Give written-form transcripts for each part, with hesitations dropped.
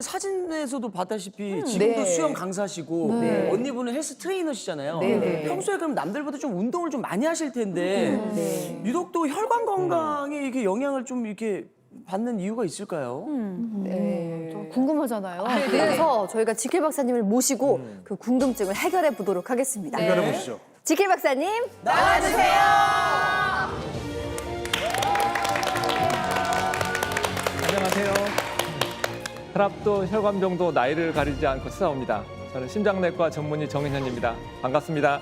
사진에서도 봤다시피 지금도 네. 수영 강사시고 네. 언니분은 헬스 트레이너시잖아요. 네. 평소에 그럼 남들보다 좀 운동을 좀 많이 하실 텐데 네. 유독 또 혈관 건강에 이렇게 영향을 좀 이렇게 받는 이유가 있을까요? 네. 좀 궁금하잖아요. 그래서 저희가 지킬 박사님을 모시고 그 궁금증을 해결해 보도록 하겠습니다. 해결해 보시죠. 지킬 박사님, 안녕하세요. 혈압도 혈관병도 나이를 가리지 않고 찾아옵니다. 저는 심장내과 전문의 정인현입니다. 반갑습니다.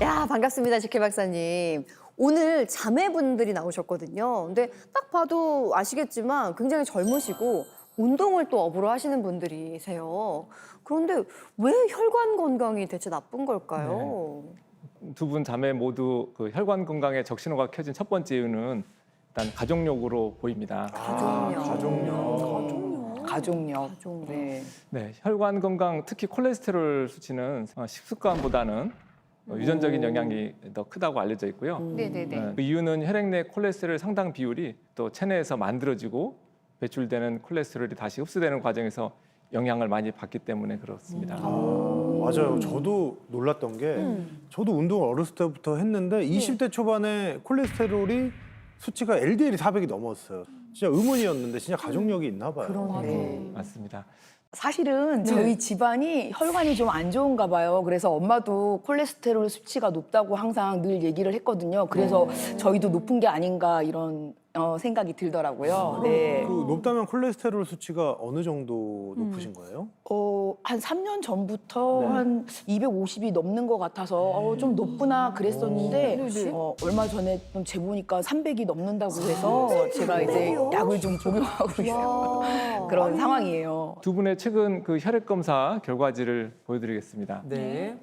야 반갑습니다, 지킬 박사님. 오늘 자매분들이 나오셨거든요. 근데 딱 봐도 아시겠지만 굉장히 젊으시고 운동을 또 업으로 하시는 분들이세요. 그런데 왜 혈관 건강이 대체 나쁜 걸까요? 두 분 자매 모두 그 혈관 건강에 적신호가 켜진 첫 번째 이유는 일단 가족력으로 보입니다. 가족력. 가족력. 네. 네, 혈관 건강, 특히 콜레스테롤 수치는 식습관보다는 유전적인 영향이 더 크다고 알려져 있고요. 네네네. 그 이유는 혈액 내 콜레스테롤 상당 비율이 또 체내에서 만들어지고 배출되는 콜레스테롤이 다시 흡수되는 과정에서 영향을 많이 받기 때문에 그렇습니다. 맞아요. 저도 놀랐던 게 저도 운동을 어렸을 때부터 했는데 20대 초반에 콜레스테롤이 수치가 LDL이 400이 넘었어요. 진짜 의문이었는데 진짜 가족력이 있나 봐요. 네. 맞습니다. 사실은 저희 집안이 혈관이 좀 안 좋은가 봐요. 그래서 엄마도 콜레스테롤 수치가 높다고 항상 늘 얘기를 했거든요. 그래서 저희도 높은 게 아닌가 이런 생각이 들더라고요. 네. 그 높다면 콜레스테롤 수치가 어느 정도 높으신 거예요? 한 3년 전부터 한 250이 넘는 것 같아서 좀 높구나 그랬었는데 얼마 전에 좀 재보니까 300이 넘는다고 해서 제가 이제 약을 좀 복용하고 있어요. 그런 상황이에요. 두 분의 최근 그 혈액 검사 결과지를 보여드리겠습니다. 네.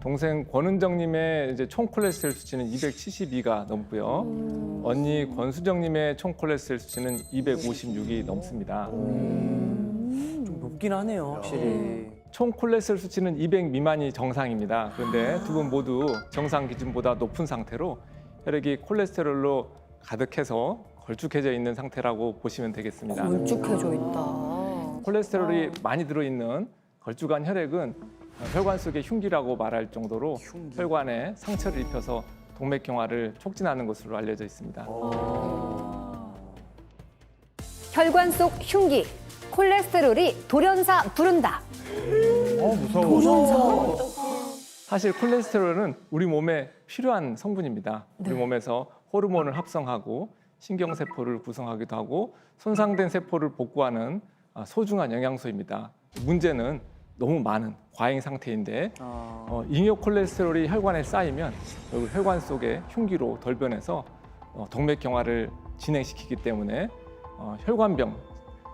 동생 권은정님의 이제 총 콜레스테롤 수치는 272가 넘고요. 언니 권수정님의 총 콜레스테롤 수치는 256이 넘습니다. 좀 높긴 하네요, 확실히. 총 콜레스테롤 수치는 200 미만이 정상입니다. 그런데 두 분 모두 정상 기준보다 높은 상태로 혈액이 콜레스테롤로 가득해서 걸쭉해져 있는 상태라고 보시면 되겠습니다. 걸쭉해져 있다. 콜레스테롤이 많이 들어있는 걸쭉한 혈액은 혈관 속의 흉기라고 말할 정도로 혈관에 상처를 입혀서 동맥경화를 촉진하는 것으로 알려져 있습니다. 혈관 속 흉기, 콜레스테롤이 돌연사 부른다. 무서워. 사실 콜레스테롤은 우리 몸에 필요한 성분입니다. 우리 몸에서 호르몬을 합성하고 신경세포를 구성하기도 하고 손상된 세포를 복구하는 소중한 영양소입니다. 문제는 너무 많은 과잉 상태인데 잉여 콜레스테롤이 혈관에 쌓이면 결국 혈관 속의 흉기로 돌변해서 동맥경화를 진행시키기 때문에 혈관병,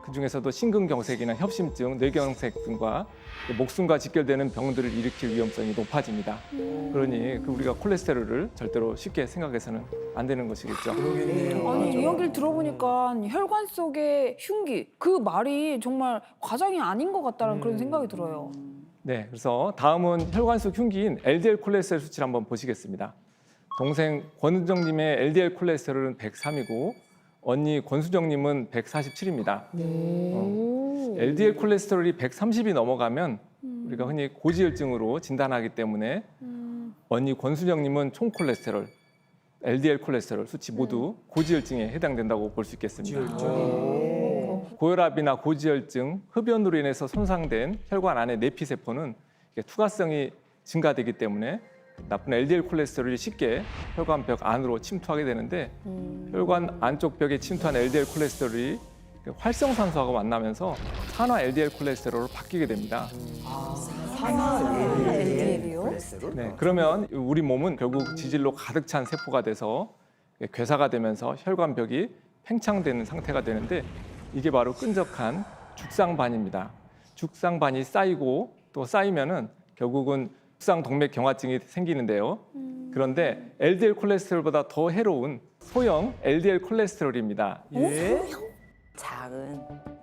그중에서도 심근경색이나 협심증, 뇌경색 등과 목숨과 직결되는 병들을 일으킬 위험성이 높아집니다. 그러니 우리가 콜레스테롤을 절대로 쉽게 생각해서는 안 되는 것이겠죠. 아니 이야기를 들어보니까 혈관 속의 흉기 그 말이 정말 과장이 아닌 것 같다는 그런 생각이 들어요. 네, 그래서 다음은 혈관 속 흉기인 LDL 콜레스테롤 수치를 한번 보시겠습니다. 동생 권은정님의 LDL 콜레스테롤은 103이고 언니 권수정님은 147입니다. LDL 콜레스테롤이 130이 넘어가면 우리가 흔히 고지혈증으로 진단하기 때문에 언니 권수정님은 총 콜레스테롤, LDL 콜레스테롤 수치 모두 고지혈증에 해당된다고 볼 수 있겠습니다. 고혈압이나 고지혈증, 흡연으로 인해서 손상된 혈관 안의 내피세포는 투과성이 증가되기 때문에 나쁜 LDL 콜레스테롤이 쉽게 혈관벽 안으로 침투하게 되는데 혈관 안쪽 벽에 침투한 LDL 콜레스테롤이 활성산소하고 만나면서 산화 LDL 콜레스테롤로 바뀌게 됩니다. LDL이요? 네, 그러면 우리 몸은 결국 지질로 가득 찬 세포가 돼서 괴사가 되면서 혈관벽이 팽창되는 상태가 되는데 이게 바로 끈적한 죽상반입니다. 죽상반이 쌓이고 또 쌓이면은 결국은 죽상 동맥 경화증이 생기는데요. 그런데 LDL 콜레스테롤보다 더 해로운 소형 LDL 콜레스테롤입니다. 예. 작은.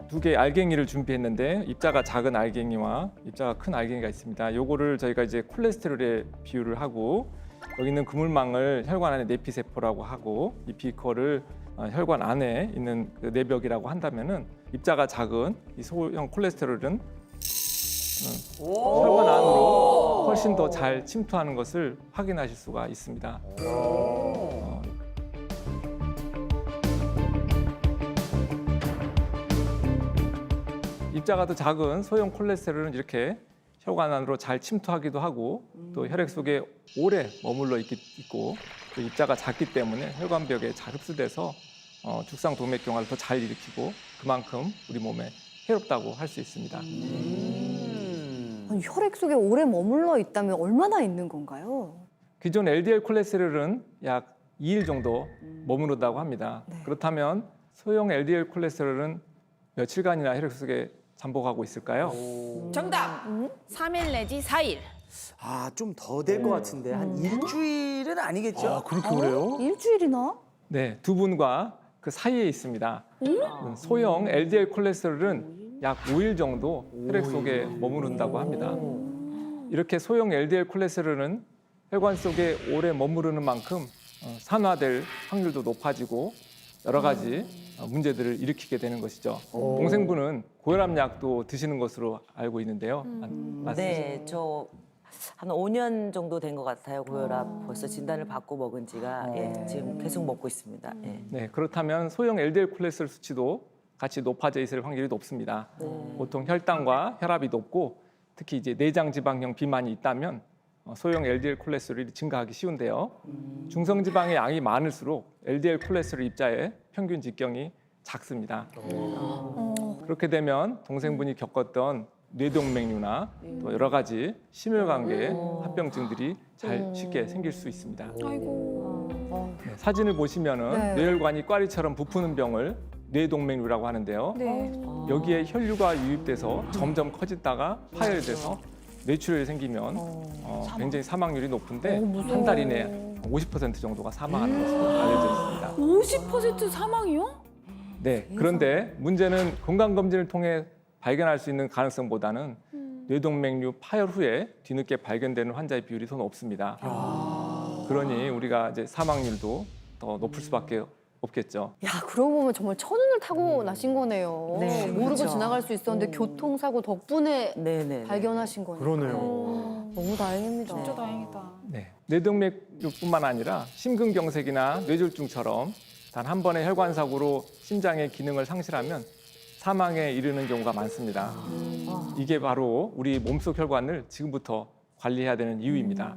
두 개의 알갱이를 준비했는데 입자가 작은 알갱이와 입자가 큰 알갱이가 있습니다. 요거를 저희가 이제 콜레스테롤에 비유를 하고 여기 있는 그물망을 혈관 안에 내피세포라고 하고 이 비커를 혈관 안에 있는 그 내벽이라고 한다면은 입자가 작은 이 소형 콜레스테롤은 혈관 안으로 훨씬 더 잘 침투하는 것을 확인하실 수가 있습니다. 입자가 더 작은 소형 콜레스테롤은 이렇게 혈관 안으로 잘 침투하기도 하고 또 혈액 속에 오래 머물러 있고 또 입자가 작기 때문에 혈관벽에 잘 흡수돼서 죽상 동맥 경화를 더 잘 일으키고 그만큼 우리 몸에 해롭다고 할 수 있습니다. 아니, 혈액 속에 오래 머물러 있다면 얼마나 있는 건가요? 기존 LDL 콜레스테롤은 약 2일 정도 머무른다고 합니다. 그렇다면 소형 LDL 콜레스테롤은 며칠간이나 혈액 속에 잠복하고 있을까요? 정답. 3일 내지 4일. 아, 좀 더 될 것 같은데 한 일주일은 아니겠죠? 아, 그렇게 그래요? 일주일이나? 네, 두 분과 그 사이에 있습니다. 소형 LDL 콜레스테롤은 약 5일 정도 혈액 속에 머무른다고 합니다. 이렇게 소형 LDL 콜레스테롤은 혈관 속에 오래 머무르는 만큼 산화될 확률도 높아지고 여러 가지 문제들을 일으키게 되는 것이죠. 동생분은 고혈압약도 드시는 것으로 알고 있는데요. 맞으시죠? 네, 저 한 5년 정도 된 것 같아요. 고혈압 벌써 진단을 받고 먹은 지가 지금 계속 먹고 있습니다. 예. 네, 그렇다면 소형 LDL 콜레스테롤 수치도 같이 높아져 있을 확률이 높습니다. 보통 혈당과 혈압이 높고 특히 이제 내장 지방형 비만이 있다면 소형 LDL 콜레스테롤이 증가하기 쉬운데요. 중성 지방의 양이 많을수록 LDL 콜레스테롤 입자의 평균 직경이 작습니다. 그렇게 되면 동생분이 겪었던 뇌동맥류나 또 여러 가지 심혈관계 합병증들이 잘 쉽게 생길 수 있습니다. 아이고. 네, 사진을 보시면은 네. 뇌혈관이 꽈리처럼 부푸는 병을 뇌동맥류라고 하는데요. 네. 여기에 혈류가 유입돼서 점점 커지다가 파열돼서 뇌출혈이 생기면 굉장히 사망률이 높은데 한 달 이내에 50% 정도가 사망하는 것으로 알려져 있습니다. 50% 사망이요? 네, 그런데 문제는 건강검진을 통해 발견할 수 있는 가능성보다는 뇌동맥류 파열 후에 뒤늦게 발견되는 환자의 비율이 더 높습니다. 그러니 우리가 이제 사망률도 더 높을 수밖에 없겠죠. 야, 그러고 보면 정말 천운을 타고 나신 거네요. 네, 모르고 그렇죠. 지나갈 수 있었는데 교통사고 덕분에 네네. 발견하신 거니까. 그러네요. 너무 다행입니다. 진짜 다행이다. 네, 뇌동맥류뿐만 아니라 심근경색이나 뇌졸중처럼 단 한 번의 혈관 사고로 심장의 기능을 상실하면 사망에 이르는 경우가 많습니다. 이게 바로 우리 몸속 혈관을 지금부터 관리해야 되는 이유입니다.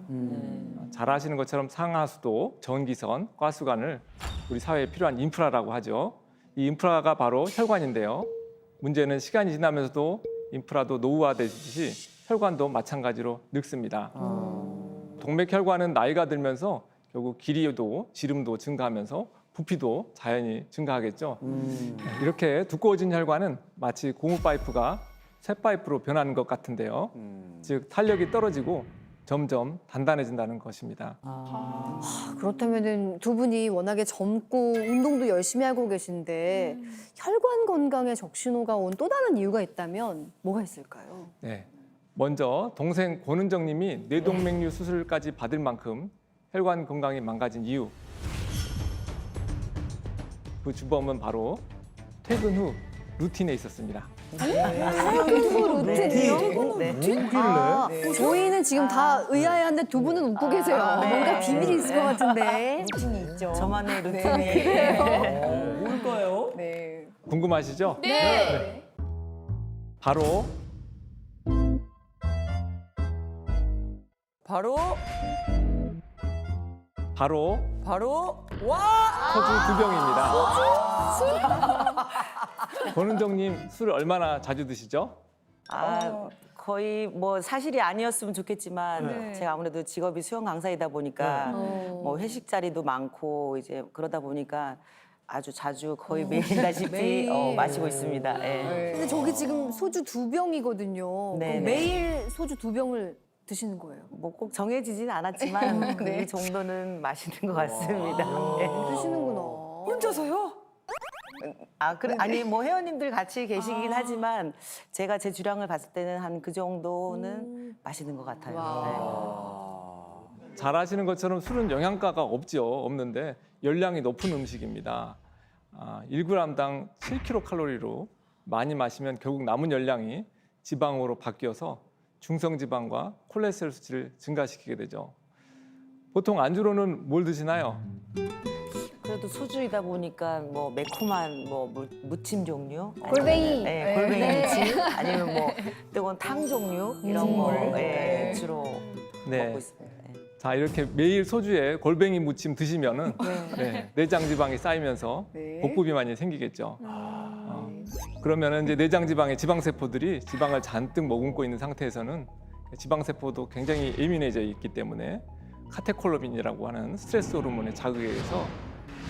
잘 아시는 것처럼 상하수도, 전기선, 과수관을 우리 사회에 필요한 인프라라고 하죠. 이 인프라가 바로 혈관인데요. 문제는 시간이 지나면서도 인프라도 노후화되듯이 혈관도 마찬가지로 늙습니다. 동맥혈관은 나이가 들면서 결국 길이도 지름도 증가하면서 부피도 자연히 증가하겠죠. 이렇게 두꺼워진 혈관은 마치 고무 파이프가 새 파이프로 변하는 것 같은데요. 즉 탄력이 떨어지고 점점 단단해진다는 것입니다. 그렇다면 두 분이 워낙에 젊고 운동도 열심히 하고 계신데 혈관 건강에 적신호가 온 또 다른 이유가 있다면 뭐가 있을까요? 네, 먼저 동생 권은정님이 뇌동맥류 수술까지 받을 만큼 혈관 건강이 망가진 이유. 그 주범은 바로 퇴근 후 루틴에 있었습니다. 루틴이요? 네. 아, 저희는 지금 다 의아해한데 두 분은 웃고 계세요. 뭔가 비밀이 있을 것 같은데. 루틴이 있죠. 저만의 루틴이. 뭘까요? 네. 궁금하시죠? 네. 바로 바로 와! 소주 2병입니다. 권은정님 술 얼마나 자주 드시죠? 아, 거의 뭐 사실이 아니었으면 좋겠지만 제가 아무래도 직업이 수영 강사이다 보니까 뭐 회식 자리도 많고 이제 그러다 보니까 아주 자주 거의 매일다시피 매일. 마시고 있습니다. 예. 근데 저기 지금 소주 2병이거든요. 네네. 매일 소주 2병을 드시는 거예요? 뭐 꼭 정해지진 않았지만 네. 그 정도는 마시는 것 같습니다. 네. 드시는구나. 혼자서요? 그래 아니 뭐 회원님들 같이 계시긴 하지만 제가 제 주량을 봤을 때는 한 그 정도는 마시는 것 같아요. 잘 아시는 것처럼 술은 영양가가 없는데 열량이 높은 음식입니다. 1g당 7kcal로 많이 마시면 결국 남은 열량이 지방으로 바뀌어서 중성지방과 콜레스테롤 수치를 증가시키게 되죠. 보통 안주로는 뭘 드시나요? 그래도 소주이다 보니까 뭐 매콤한 뭐 무침 종류, 골뱅이. 네, 골뱅이 무침, 아니면 뭐 뜨거운 탕 종류 이런 걸 예, 주로 네. 먹고 있습니다. 예. 자, 이렇게 매일 소주에 골뱅이 무침 드시면은 내장 지방이 쌓이면서 네. 복부 비만이 생기겠죠. 그러면은 이제 내장 지방의 지방 세포들이 지방을 잔뜩 머금고 있는 상태에서는 지방 세포도 굉장히 예민해져 있기 때문에 카테콜라민이라고 하는 스트레스 호르몬의 자극에 의해서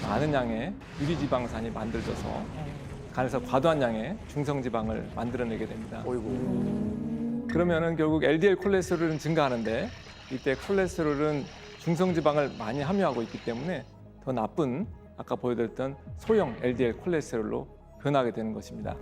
많은 양의 유리지방산이 만들어져서 간에서 과도한 양의 중성지방을 만들어내게 됩니다. 그러면은 결국 LDL 콜레스테롤은 증가하는데 이때 콜레스테롤은 중성지방을 많이 함유하고 있기 때문에 더 나쁜 아까 보여드렸던 소형 LDL 콜레스테롤로 변하게 되는 것입니다.